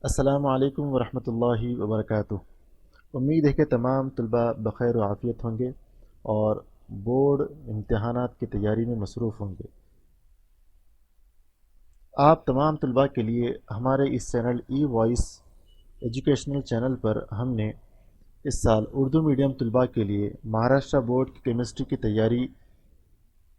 अस्सलामु अलैकुम वरहमतुल्लाहि वबरकातुह। उम्मीद है कि तमाम तलबा बख़ैर व आफ़ियत होंगे और बोर्ड इम्तहानात की तैयारी में मसरूफ़ होंगे। आप तमाम तलबा के लिए हमारे इस चैनल ई वॉइस एजुकेशनल चैनल पर हमने इस साल उर्दू मीडियम तलबा के लिए महाराष्ट्र बोर्ड की केमिस्ट्री की तैयारी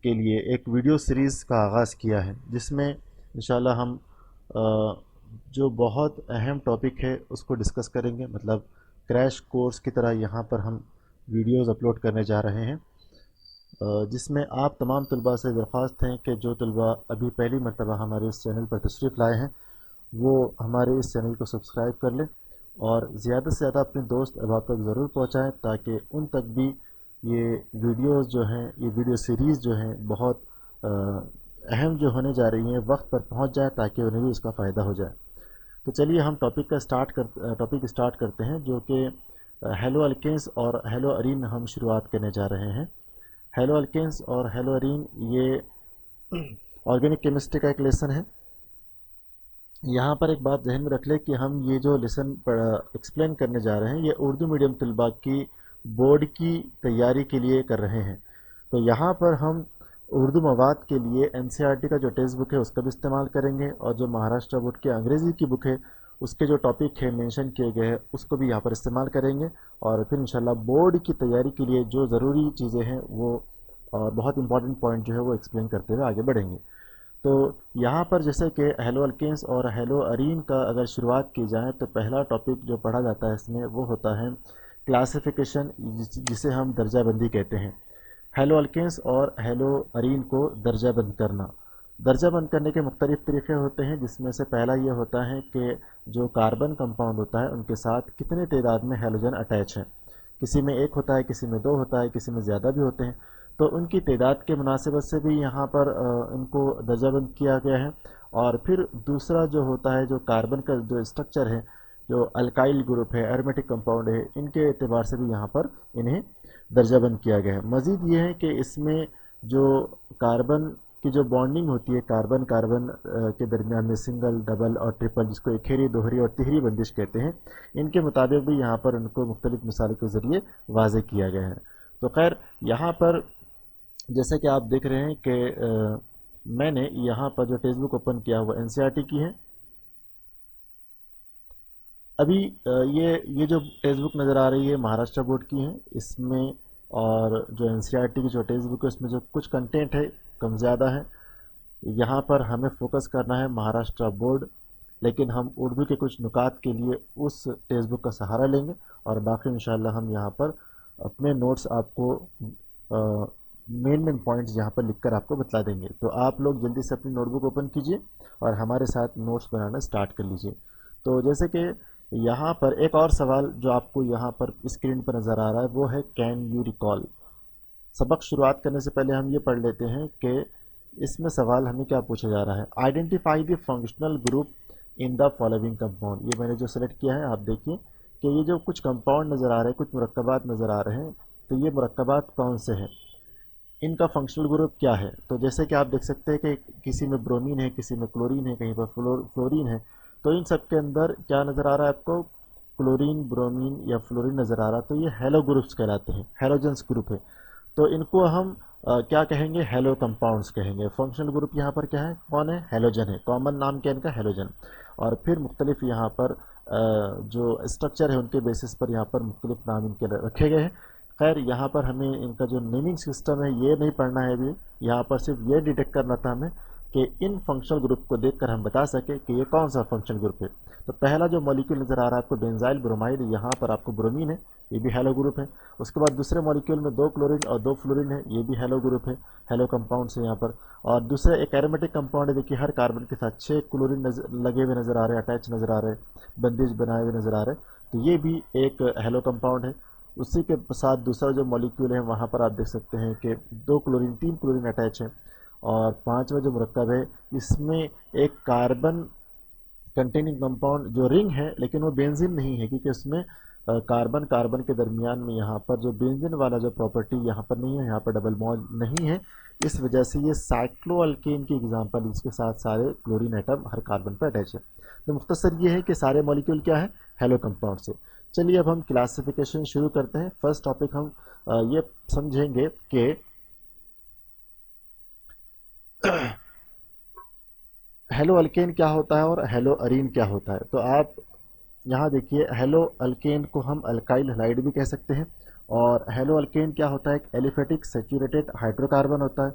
के लिए एक वीडियो सीरीज़ का आगाज़ किया है, जिसमें इंशाल्लाह हम जो बहुत अहम टॉपिक है उसको डिस्कस करेंगे। मतलब क्रैश कोर्स की तरह यहाँ पर हम वीडियोज़ अपलोड करने जा रहे हैं, जिसमें आप तमाम तलबा से दरख्वास्त है कि जो तलबा अभी पहली मरतबा हमारे इस चैनल पर तशरीफ़ लाए हैं वो हमारे इस चैनल को सब्सक्राइब कर लें और ज़्यादा से ज़्यादा अपने दोस्त अहबाब तक ज़रूर पहुँचाएँ, ताकि उन तक भी ये वीडियोज़ जो हैं, ये वीडियो सीरीज़ जो हैं बहुत अहम जो होने जा रही हैं वक्त पर पहुँच जाए, ताकि उन्हें भी उसका फ़ायदा हो जाए। तो चलिए हम टॉपिक स्टार्ट करते हैं, जो कि हेलो अल्केन्स और हेलो अरीन हम शुरुआत करने जा रहे हैं। हेलो अल्केन्स और हेलो अरीन ये ऑर्गेनिक केमिस्ट्री का एक लेसन है। यहाँ पर एक बात जहन में रख ले कि हम ये जो लेसन एक्सप्लेन करने जा रहे हैं ये उर्दू मीडियम तलबा की बोर्ड की तैयारी के लिए कर रहे हैं। तो यहाँ पर हम उर्दू मवाद के लिए एनसीईआरटी का जो टेक्स्ट बुक है उसका भी इस्तेमाल करेंगे, और जो महाराष्ट्र बोर्ड की अंग्रेज़ी की बुक है उसके जो टॉपिक है मेंशन किए गए हैं उसको भी यहाँ पर इस्तेमाल करेंगे। और फिर इंशाल्लाह बोर्ड की तैयारी के लिए जो ज़रूरी चीज़ें हैं वो और बहुत इंपॉर्टेंट पॉइंट जो है वो एक्सप्लेन करते हुए आगे बढ़ेंगे। तो यहाँ पर जैसे कि हेलो अल्केन्स और हेलो अरीन का अगर शुरुआत की जाए तो पहला टॉपिक जो पढ़ा जाता है इसमें वो होता है क्लासिफिकेशन, जिसे हम दर्जाबंदी कहते हैं। हेलो अल्केन्स और हेलो अरीन को दर्जाबंद करना, दर्जाबंद करने के मुख्तलिफ़ तरीक़े होते हैं, जिसमें से पहला ये होता है कि जो कार्बन कंपाउंड होता है उनके साथ कितने तादाद में हेलोजन अटैच हैं। किसी में एक होता है, किसी में दो होता है, किसी में ज़्यादा भी होते हैं। तो उनकी तादाद के मुनासिबत से भी यहाँ पर इनको दर्जाबंद किया गया है। और फिर दूसरा जो होता है, जो कार्बन का जो स्ट्रक्चर है, जो अल्काइल ग्रुप है, एरोमेटिक कंपाउंड है, इनके एतबार से भी यहाँ पर इन्हें दर्जाबंद किया गया है। मज़ीद ये है कि इसमें जो कार्बन की जो बॉन्डिंग होती है कार्बन कार्बन के दरमियान में, सिंगल, डबल और ट्रिपल, जिसको एखेरी, दोहरी और तिहरी बंदिश कहते हैं, इनके मुताबिक भी यहाँ पर उनको मुख्तलिफ मिसालों के ज़रिए वाज़े किया गया है। तो खैर यहाँ पर जैसे कि आप देख रहे हैं कि मैंने यहाँ पर जो टेक्स्ट बुक ओपन किया हुआ एनसीईआरटी की है। अभी ये जो टेक्स्ट बुक नज़र आ रही है महाराष्ट्र बोर्ड की है इसमें, और जो एनसीईआरटी की जो टेक्स्ट बुक है उसमें जो कुछ कंटेंट है कम ज़्यादा है। यहाँ पर हमें फोकस करना है महाराष्ट्र बोर्ड, लेकिन हम उर्दू के कुछ नुकात के लिए उस टेक्स्ट बुक का सहारा लेंगे, और बाकी इंशाल्लाह हम यहाँ पर अपने नोट्स आपको मेन पॉइंट्स यहाँ पर लिखकर आपको बतला देंगे। तो आप लोग जल्दी से अपनी नोटबुक ओपन कीजिए और हमारे साथ नोट्स बनाना स्टार्ट कर लीजिए। तो जैसे कि यहाँ पर एक और सवाल जो आपको यहाँ पर स्क्रीन पर नज़र आ रहा है वो है कैन यू रिकॉल। सबक शुरुआत करने से पहले हम ये पढ़ लेते हैं कि इसमें सवाल हमें क्या पूछा जा रहा है। Identify the functional group in the following compound. ये मैंने जो सेलेक्ट किया है, आप देखिए कि ये जो कुछ कंपाउंड नज़र आ रहे हैं, कुछ मुरक्कबात नज़र आ रहे हैं, तो ये मुरक्कबात कौन से हैं, इनका फंक्शनल ग्रुप क्या है। तो जैसे कि आप देख सकते हैं कि किसी में ब्रोमीन है, किसी में क्लोरीन है, कहीं पर फ्लोरीन है। तो इन सब के अंदर क्या नज़र आ रहा है आपको, क्लोरीन, ब्रोमीन या फ्लोरीन नज़र आ रहा है। तो ये हेलो ग्रुप्स कहलाते हैं, हेलोजेंस ग्रुप है। तो इनको हम क्या कहेंगे, हेलो कंपाउंड्स कहेंगे। फंक्शनल ग्रुप यहाँ पर क्या है, कौन है, हेलोजन है। कॉमन नाम क्या है इनका, हेलोजन। और फिर मुख्तलिफ यहाँ पर जो स्ट्रक्चर है उनके बेसिस पर यहाँ पर मुख्तलिफ नाम इनके रखे गए हैं। खैर यहाँ पर हमें इनका जो नेमिंग सिस्टम है ये नहीं पढ़ना है अभी। यहाँ पर सिर्फ ये डिटेक्ट करना था हमें कि इन फंक्शनल ग्रुप को देखकर हम बता सके कि ये कौन सा फंक्शनल ग्रुप है। तो पहला जो मॉलिक्यूल नज़र आ रहा है आपको, बेंजाइल ब्रोमाइड, यहाँ पर आपको ब्रोमीन है, ये भी हेलो ग्रुप है। उसके बाद दूसरे मॉलिक्यूल में दो क्लोरीन और दो फ्लोरीन है, ये भी हेलो ग्रुप है, हेलो कंपाउंड्स है यहाँ पर। और दूसरा एक एरोमेटिक कंपाउंड है, देखिए हर कार्बन के साथ 6 क्लोरीन लगे हुए नज़र आ रहे हैं, अटैच नज़र आ रहे हैं, बंदिश बनाए हुए नज़र आ रहे हैं। तो ये भी एक हेलो कंपाउंड है। उसी के साथ दूसरा जो मॉलिक्यूल है वहाँ पर आप देख सकते हैं कि दो क्लोरीन, 3 क्लोरीन अटैच है। और पांचवा जो मुरक्कब है इसमें एक कार्बन कंटेनिंग कंपाउंड जो रिंग है, लेकिन वो बेंजीन नहीं है, क्योंकि उसमें कार्बन कार्बन के दरमियान में यहाँ पर जो बेंजीन वाला जो प्रॉपर्टी यहाँ पर नहीं है, यहाँ पर डबल बॉन्ड नहीं है। इस वजह से ये साइक्लोअल्केन की एग्जांपल, इसके साथ सारे क्लोरीन एटम हर कार्बन पर अटैच है। तो मुख्तसर ये है कि सारे मॉलिक्यूल क्या है, हेलो कंपाउंड से। चलिए अब हम क्लासिफिकेशन शुरू करते हैं। फर्स्ट टॉपिक हम ये समझेंगे कि हेलो अल्केन क्या होता है और हेलो अरीन क्या होता है। तो आप यहाँ देखिए, हेलो अल्केन को हम अल्काइल हैलाइड भी कह सकते हैं। और हेलो अल्केन क्या होता है, एक एलिफेटिक सेचुरेटेड हाइड्रोकार्बन होता है।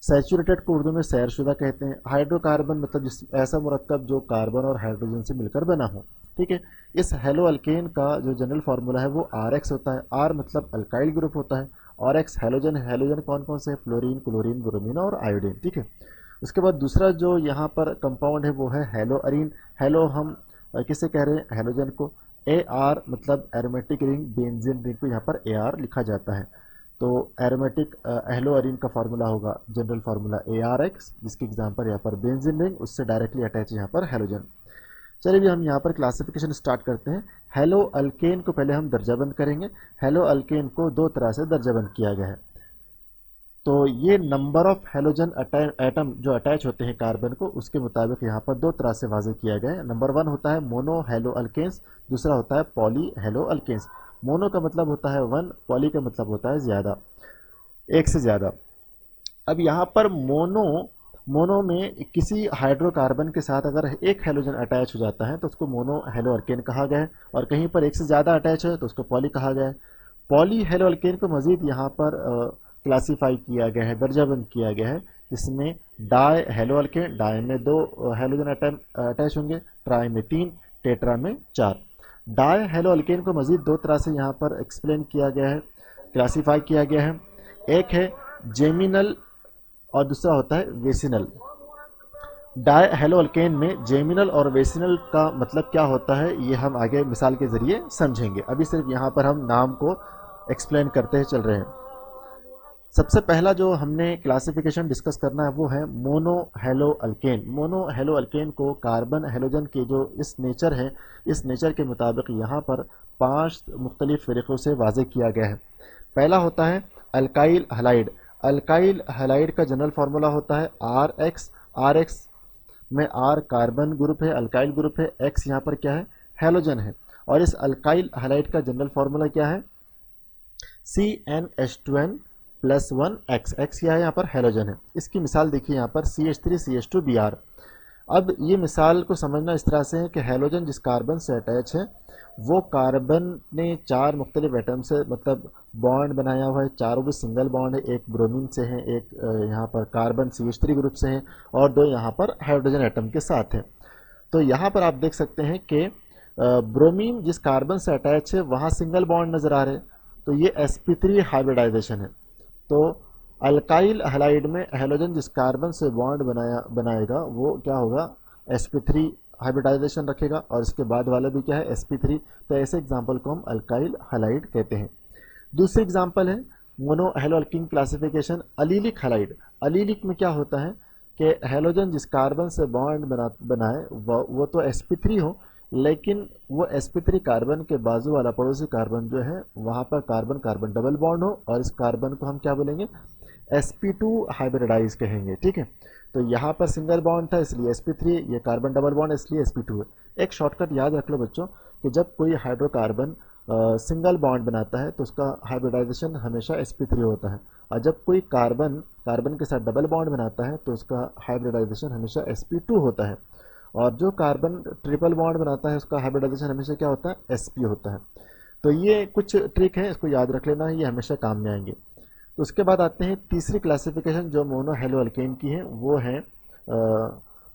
सैचुरेटेड को उर्दू में सैरशुदा कहते हैं। हाइड्रोकार्बन मतलब जिस ऐसा मुरक्कब जो कार्बन और हाइड्रोजन से मिलकर बना हो। ठीक है। इस हेलो अल्केन का जो जनरल फार्मूला है वो आर एक्स होता है। आर मतलब अल्काइल ग्रुप होता है और एक्स हेलोजन है। हेलोजन कौन कौन से, फ्लोरीन, क्लोरीन, ब्रोमीन और आयोडीन। ठीक है। उसके बाद दूसरा जो यहाँ पर कंपाउंड है वो है हेलो अरीन। हेलो हम किसे कह रहे हैं, हेलोजन को। ए आर मतलब एरोमेटिक रिंग, बेंजीन रिंग को यहाँ पर ए आर लिखा जाता है। तो एरोमेटिक हेलो अरीन का फार्मूला होगा, general formula A R x, जिसकी एग्जांपल यहाँ पर बेंजीन रिंग, उससे डायरेक्टली अटैच है यहाँ पर हेलोजन। चलिए भी हम यहाँ पर क्लासिफिकेशन स्टार्ट करते हैं। हेलो अल्केन को पहले हम दर्जाबंद करेंगे। हेलो अल्केन को दो तरह से दर्जाबंद किया गया है। तो ये नंबर ऑफ हेलोजन एटम जो अटैच होते हैं कार्बन को, उसके मुताबिक यहाँ पर दो तरह से वाजे किया गया है। नंबर वन होता है मोनो हेलो अल्केन्स, दूसरा होता है पॉली हेलो अल्केन्स। मोनो का मतलब होता है वन, पॉली का मतलब होता है ज़्यादा, एक से ज़्यादा। अब यहाँ पर मोनो मोनो में किसी हाइड्रोकार्बन के साथ अगर एक हेलोजन अटैच हो जाता है तो उसको मोनो हेलो अल्केन कहा गया है, और कहीं पर एक से ज़्यादा अटैच है तो उसको पॉली कहा गया है। पॉली हेलो अल्केन को मज़ीद यहाँ पर क्लासीफाई किया गया है, दर्जाबंद किया गया है, जिसमें डाई हेलो अल्केन, डाई में दो हेलोजन एटम अटैच होंगे, ट्राई में तीन, टेट्रा में चार। डाई हेलो अल्केन को मज़ीद दो तरह से यहाँ पर एक्सप्लेन किया गया है, क्लासीफाई किया गया है। एक है जेमिनल और दूसरा होता है वेसिनल। डाई हेलो अल्केन में जेमिनल और वेसिनल का मतलब क्या होता है ये हम आगे मिसाल के ज़रिए समझेंगे। अभी सिर्फ यहाँ पर हम नाम को एक्सप्लेन करते चल रहे हैं। सबसे पहला जो हमने क्लासिफिकेशन डिस्कस करना है वो है mono hello alkane. Mono hello alkane को कार्बन हेलोजन के जो इस नेचर है, इस नेचर के मुताबिक यहाँ पर पांच मुख्तलिफ फ़रीक़ों से वाज़े किया गया है। पहला होता है अल्काइल हलाइड। अल्काइल हलाइड का जनरल फार्मूला होता है आर एक्स। आर एक्स में आर कार्बन ग्रुप है, अल्काइल ग्रुप है, एक्स यहाँ पर क्या है, हेलोजन है। और इस अल्काइल हलाइड का जनरल फार्मूला क्या है, CnH2n plus one x. X क्या है, यहाँ पर हेलोजन है। इसकी मिसाल देखिए यहाँ पर CH3CH2Br। अब ये मिसाल को समझना इस तरह से है कि हेलोजन जिस कार्बन से अटैच है वो कार्बन ने चार मुख्तलिफ एटम से मतलब बॉन्ड बनाया हुआ है। चारों भी सिंगल बॉन्ड है, एक ब्रोमीन से है, एक यहाँ पर कार्बन CH3 ग्रुप से है, और दो यहाँ पर हाइड्रोजन एटम के साथ है। तो यहाँ पर आप देख सकते हैं कि ब्रोमीन जिस कार्बन से अटैच है वहाँ सिंगल बॉन्ड नज़र आ रहे हैं, तो ये sp3 हाइब्रिडाइजेशन है। तो अल्काइल हलाइड में हेलोजन जिस कार्बन से बॉन्ड बनाएगा वो क्या होगा, sp3 हाइब्रिडाइजेशन रखेगा, और इसके बाद वाला भी क्या है, sp3। तो ऐसे एग्जाम्पल को हम अल्काइल हलाइड कहते हैं। दूसरी एग्जाम्पल है mono hello alkyne classification allelic halide. Allelic में क्या होता है कि हेलोजन जिस कार्बन से बॉन्ड बनाए वो तो sp3 हो, लेकिन वो sp3 कार्बन के बाजू वाला पड़ोसी कार्बन जो है वहाँ पर कार्बन कार्बन डबल बॉन्ड हो, और इस कार्बन को हम क्या बोलेंगे, sp2 हाइब्रिडाइज कहेंगे। ठीक है। तो यहाँ पर सिंगल बॉन्ड था इसलिए sp3, ये कार्बन डबल बॉन्ड इसलिए sp2 है। एक शॉर्टकट याद रख लो बच्चों कि जब कोई हाइड्रोकार्बन सिंगल बॉन्ड बनाता है तो उसका हाइब्रिडाइजेशन हमेशा sp3 होता है, और जब कोई कार्बन कार्बन के साथ डबल बॉन्ड बनाता है तो उसका हाइब्रिडाइजेशन हमेशा sp2 होता है, और जो कार्बन ट्रिपल बॉन्ड बनाता है उसका हाइब्रिडाइजेशन हमेशा क्या होता है, sp होता है। तो ये कुछ ट्रिक है, इसको याद रख लेना, ये हमेशा काम में आएंगे। तो उसके बाद आते हैं तीसरी क्लासिफिकेशन जो मोनो हेलो अल्केन की है, वो है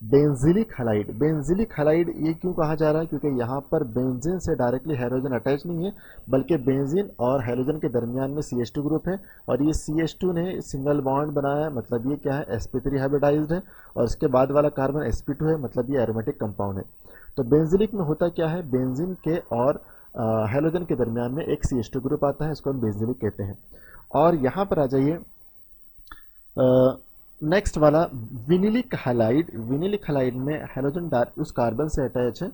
बेंजिलिक हलाइड। बेंजिलिक हलाइड ये क्यों कहा जा रहा है, क्योंकि यहाँ पर बेंजीन से डायरेक्टली हाइड्रोजन अटैच नहीं है, बल्कि बेंजीन और हाइड्रोजन के दरमियान में CH2 ग्रुप है, और ये CH2 ने सिंगल बॉन्ड बनाया है, मतलब ये क्या है, sp3 हाइब्रिडाइज्ड है, और इसके बाद वाला कार्बन sp2 है, मतलब ये एरोमेटिक कंपाउंड है। तो बेंजिलिक में होता क्या है, बेंजीन के और हाइड्रोजन के दरमियान में एक CH2 ग्रुप आता है, इसको हम बेंजिलिक कहते हैं। और यहाँ पर आ जाइए नेक्स्ट वाला विनिलिक हैलाइड। विनिलिक हैलाइड में हाइड्रोजन उस कार्बन से अटैच है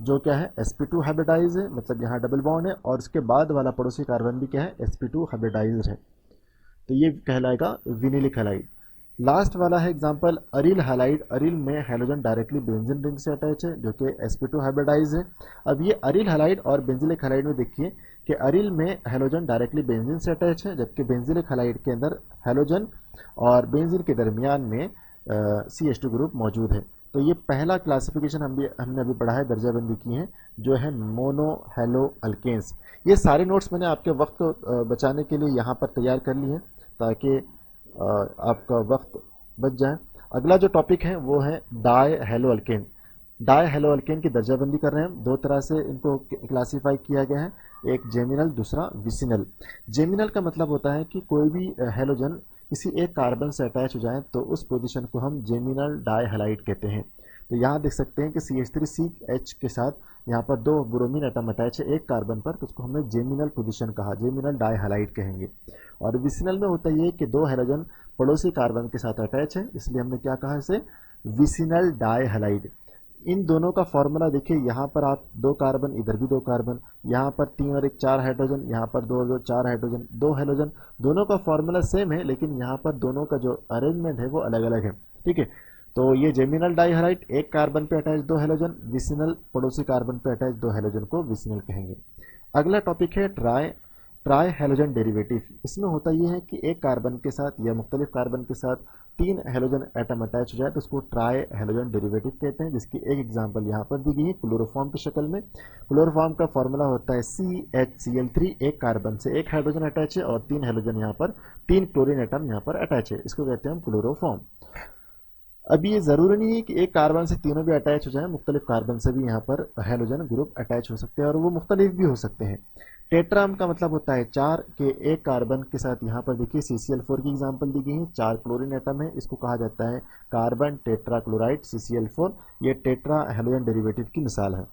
जो क्या है, sp2 हाइब्रिडाइज है, मतलब यहाँ डबल बॉन्ड है, और इसके बाद वाला पड़ोसी कार्बन भी क्या है, sp2 हाइब्रिडाइज है। तो ये कहलाएगा विनिलिक हैलाइड। लास्ट वाला है एग्जांपल अरिल हैलाइड। अरिल में हैलोजन डायरेक्टली बेंजीन रिंग से अटैच है जो कि sp2 हाइब्रिडाइज है। अब ये अरिल हैलाइड और बेंजिलिक हैलाइड में देखिए कि अरिल में हैलोजन डायरेक्टली बेंजीन से अटैच है, जबकि बेंजिलिक हैलाइड के अंदर हैलोजन और बेंजीन के दरमियान में CH2 ग्रुप मौजूद है। तो ये पहला क्लासिफिकेशन हमने अभी पढ़ा है, दर्जाबंदी की है, जो है मोनो हैलो अल्केन्स। ये सारे नोट्स मैंने आपके वक्त को बचाने के लिए यहाँ पर तैयार कर लिए हैं ताकि आपका वक्त बच जाए। अगला जो टॉपिक है वो है die hello alkane. Die hello alkane की दर्जाबंदी कर रहे हैं हम। दो तरह से इनको क्लासीफाई किया गया है, एक जेमिनल, दूसरा विसिनल। जेमिनल का मतलब होता है कि कोई भी हेलोजन किसी एक कार्बन से अटैच हो जाए तो उस पोजीशन को हम जेमिनल डाई हैलाइड कहते हैं। तो यहाँ देख सकते हैं कि CH3CH के साथ यहाँ पर दो ब्रोमीन एटम अटैच है एक कार्बन पर, तो उसको हमने जेमिनल पोजीशन कहा, जेमिनल डाई हैलाइड कहेंगे। और विसिनल में होता ये कि दो हैलोजन पड़ोसी कार्बन के साथ अटैच है, इसलिए हमने क्या कहा इसे, विसिनल डाई हैलाइड। इन दोनों का फॉर्मूला देखिए, यहाँ पर आप दो कार्बन, इधर भी दो कार्बन, यहाँ पर 3 और 1 4 हाइड्रोजन, यहाँ पर 2 और 2 4 हाइड्रोजन, दो हेलोजन। दोनों का फॉर्मूला सेम है लेकिन यहाँ पर दोनों का जो अरेंजमेंट है वो अलग अलग है। ठीक है, तो ये जेमिनल डाइहैलाइड, एक कार्बन पे अटैच दो हेलोजन, विसिनल पड़ोसी कार्बन पे अटैच दो हेलोजन को विसिनल कहेंगे। अगला टॉपिक है ट्राई हेलोजन डेरिवेटिव। इसमें होता यह है कि एक कार्बन के साथ या मुख्तलिफ कार्बन के साथ 3 हेलोजन एटम अटैच हो जाए तो उसको ट्राई हेलोजन डेरिवेटिव कहते हैं, जिसकी एक एग्जांपल यहाँ पर दी गई है क्लोरोफॉर्म की शक्ल में। क्लोरोफॉर्म का फॉर्मूला होता है CHCl3, एक कार्बन से एक हाइड्रोजन अटैच है और 3 हेलोजन यहाँ पर, 3 क्लोरीन एटम यहाँ पर अटैच है, इसको कहते हैं हम क्लोरोफॉर्म। अब ये ज़रूरी नहीं है कि एक कार्बन से तीनों भी अटैच हो जाए, मुख्तलिफ कार्बन से भी यहाँ पर हेलोजन ग्रुप अटैच हो सकते हैं और वो मुख्तलिफ भी हो सकते हैं। टेट्राम का मतलब होता है 4 के एक कार्बन के साथ, यहाँ पर देखिए CCl4 की एग्जांपल दी गई है, 4 क्लोरीन एटम है, इसको कहा जाता है कार्बन टेट्रा क्लोराइड CCl4। ये टेट्रा हेलोजन डेरिवेटिव की मिसाल है।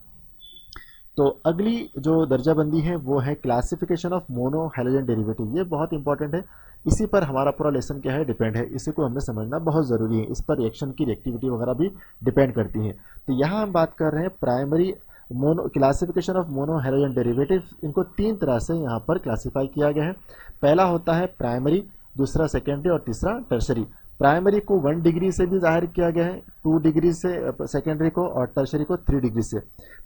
तो अगली जो दर्जाबंदी है वो है classification of mono halogen derivative. ये बहुत इंपॉर्टेंट है, इसी पर हमारा पूरा लेसन क्या है, डिपेंड है, इसी को हमें समझना बहुत ज़रूरी है, इस पर रिएक्शन की रिएक्टिविटी वगैरह भी डिपेंड करती है। तो यहाँ हम बात कर रहे हैं primary mono classification of mono halogen derivative. इनको 3 तरह से यहाँ पर क्लासीफाई किया गया है। पहला होता है प्राइमरी, दूसरा सेकेंडरी और तीसरा टर्शरी। प्राइमरी को 1 डिग्री से भी जाहिर किया गया है, 2 डिग्री से सेकेंडरी को, और टर्शरी को 3 डिग्री से।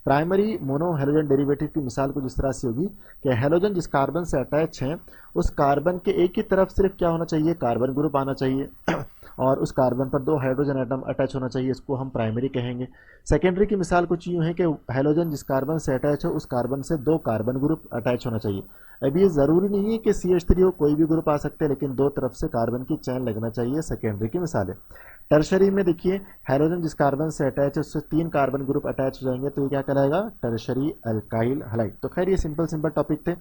प्राइमरी मोनो हेलोजन डेरिवेटिव की मिसाल कुछ इस तरह से होगी कि हेलोजन जिस कार्बन से अटैच है उस कार्बन के एक ही तरफ सिर्फ क्या होना चाहिए, कार्बन ग्रुप आना चाहिए और उस कार्बन पर 2 हाइड्रोजन एटम अटैच होना चाहिए, इसको हम प्राइमरी कहेंगे। सेकेंडरी की मिसाल कुछ यूँ है कि हेलोजन जिस कार्बन से अटैच है उस कार्बन से 2 कार्बन ग्रुप अटैच होना चाहिए। अब ये ज़रूरी नहीं है कि CH3 हो, कोई भी ग्रुप आ सकते हैं, लेकिन 2 तरफ से कार्बन की चैन लगना चाहिए, सेकेंडरी की मिसाल है। टर्शरी में देखिए हाइड्रोजन जिस कार्बन से अटैच है उससे 3 कार्बन ग्रुप अटैच हो जाएंगे, तो ये क्या कहलाएगा, टर्शरी अल्काइल हैलाइड। तो खैर ये सिंपल टॉपिक थे,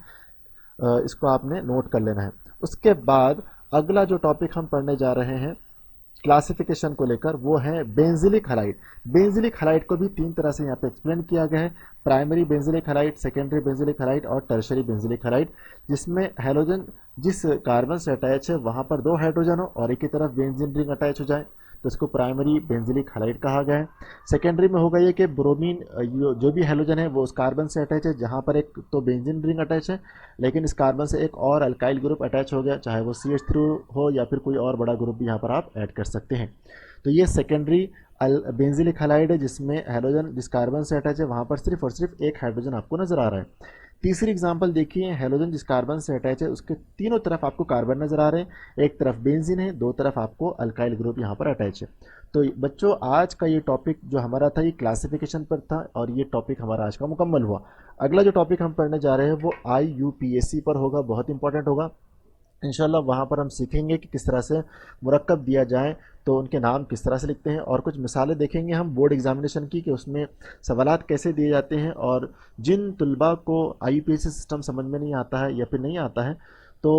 इसको आपने नोट कर लेना है। उसके बाद अगला जो टॉपिक हम पढ़ने जा रहे हैं क्लासिफिकेशन को लेकर वो है बेंजिलिक हैलाइड। बेंजिलिक हैलाइड को भी 3 तरह से यहाँ पे एक्सप्लेन किया गया है, primary benzylic halide, secondary benzylic halide और टर्शरी बेंजिलिक हैलाइड, जिसमें हेलोजन जिस कार्बन से अटैच है वहाँ पर 2 हाइड्रोजन हो और एक ही तरफ बेंजीन रिंग अटैच हो जाए तो इसको प्राइमरी बेंजिलिक हैलाइड कहा गया है। सेकेंडरी में होगा ये कि ब्रोमीन जो भी हेलोजन है वो उस कार्बन से अटैच है जहाँ पर एक तो बेंजीन रिंग अटैच है, लेकिन इस कार्बन से एक और अल्काइल ग्रुप अटैच हो गया, चाहे वो CH3 हो या फिर कोई और बड़ा ग्रुप भी यहाँ पर आप ऐड कर सकते हैं। तो ये सेकेंडरी बेंजिलिक हैलाइड है जिसमें हेलोजन जिस कार्बन से अटैच है वहाँ पर सिर्फ और सिर्फ एक हाइड्रोजन आपको नजर आ रहा है। तीसरी एग्जांपल देखिए, हेलोजन जिस कार्बन से अटैच है उसके तीनों तरफ आपको कार्बन नजर आ रहे हैं, एक तरफ बेंजीन है, 2 तरफ आपको अल्काइल ग्रुप यहाँ पर अटैच है। तो बच्चों आज का ये टॉपिक जो हमारा था ये क्लासिफिकेशन पर था और ये टॉपिक हमारा आज का मुकम्मल हुआ। अगला जो टॉपिक हम पढ़ने जा रहे हैं वो IUPAC पर होगा, बहुत इंपॉर्टेंट होगा इंशाल्लाह। वहाँ पर हम सीखेंगे कि किस तरह से मुरक्कब दिया जाए तो उनके नाम किस तरह से लिखते हैं, और कुछ मिसालें देखेंगे हम बोर्ड एग्जामिनेशन की कि उसमें सवालात कैसे दिए जाते हैं, और जिन तुलबा को IUPAC सिस्टम समझ में नहीं आता है या फिर नहीं आता है तो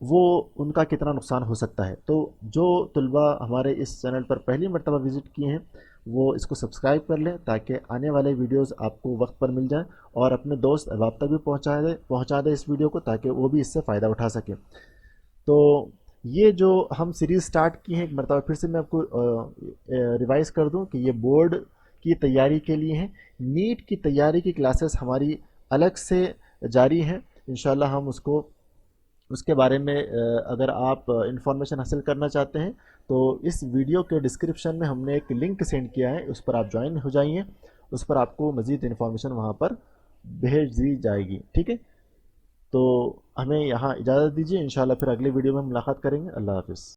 वो उनका कितना नुकसान हो सकता है। तो जो तुलबा हमारे इस चैनल पर पहली मरतबा विज़िट किए हैं वो इसको सब्सक्राइब कर लें ताकि आने वाले वीडियोस आपको वक्त पर मिल जाएं, और अपने दोस्त अहबाब तक भी पहुंचा दे इस वीडियो को ताकि वो भी इससे फ़ायदा उठा सकें। तो ये जो हम सीरीज़ स्टार्ट की है एक मरतबा फिर से मैं आपको रिवाइज़ कर दूं कि ये बोर्ड की तैयारी के लिए है। नीट की तैयारी की क्लासेस हमारी अलग से जारी हैं, इंशाल्लाह हम उसको उसके बारे में अगर आप इंफॉर्मेशन हासिल करना चाहते हैं तो इस वीडियो के डिस्क्रिप्शन में हमने एक लिंक सेंड किया है, उस पर आप ज्वाइन हो जाइए। उस पर आपको मज़ीद इन्फॉर्मेशन वहाँ पर भेज दी जाएगी। ठीक है, तो हमें यहाँ इजाज़त दीजिए, इंशाल्लाह फिर अगले वीडियो में मुलाकात करेंगे। अल्लाह हाफ़िज़।